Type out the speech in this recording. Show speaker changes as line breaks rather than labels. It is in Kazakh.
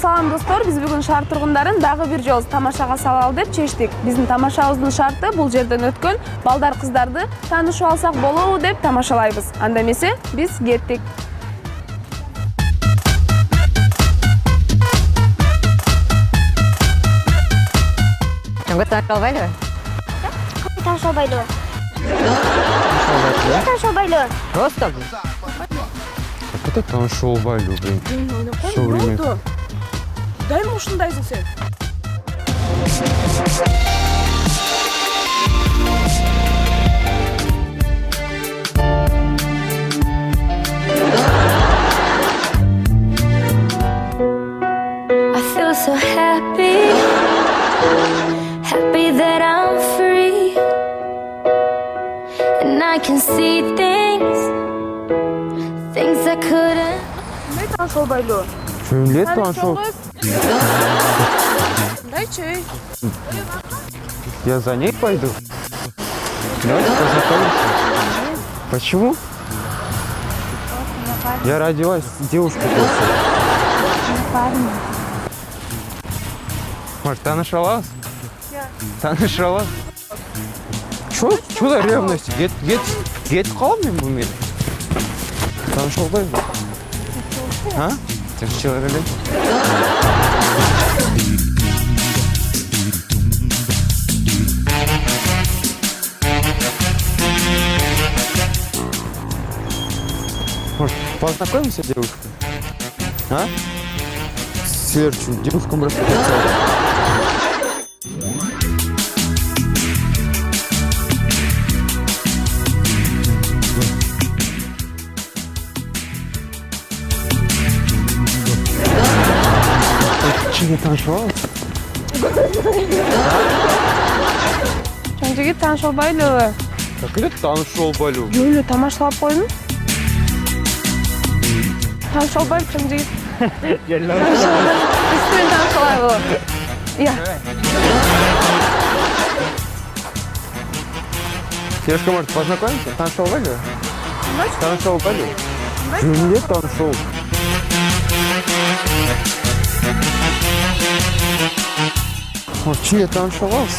салам достор, биз бүгүн шаар тургундарын дагы бир жолу тамашага салалы деп чечтик. Биздин тамашабыздын шарты бул жерден өткөн балдар кыздарды таанышып алсак болобу деп тамашалайбыз. Анда эмесе биз кеттик.
Чоңго таанышалбайлыбы?
Таанышалбайлыбы?
Таанышалбайсызбы?
Таанышалбайлыбы?
Просто
Как это таанышалбайлы, блин? Всё время.
Дайым ушундайсың сен.
I feel so happy, happy that I'm free, and I can see things I couldn't.
Эмне таанышалбайлы?
Чөмле таанышал.
Дайчы.
Я за ней пойду. Давайте познакомимся. Почему? Я родилась девушкой просто. Может, таанышалабыз? Таанышалабыз? Чё за ревность? Кетип калам мен бул мен. Таанышалбайбы? А? Тек чыга эле. Может, познакомимся, девушка? А? Серчу, девушкам рассказать. Чего таанышабыз?
Чоң жигит таанышалбайлыбы?
Как это таанышалбайлы?
Жөлү тамашалап койдум. Таанышалбайбы чоң жигит. Үстүн таанышалайлы. Я.
Девушка, может, познакомимся? Таанышалбайлы? Таанышалбайлы? Жөнүндө таанышал. Может, чын эле таанышабыз?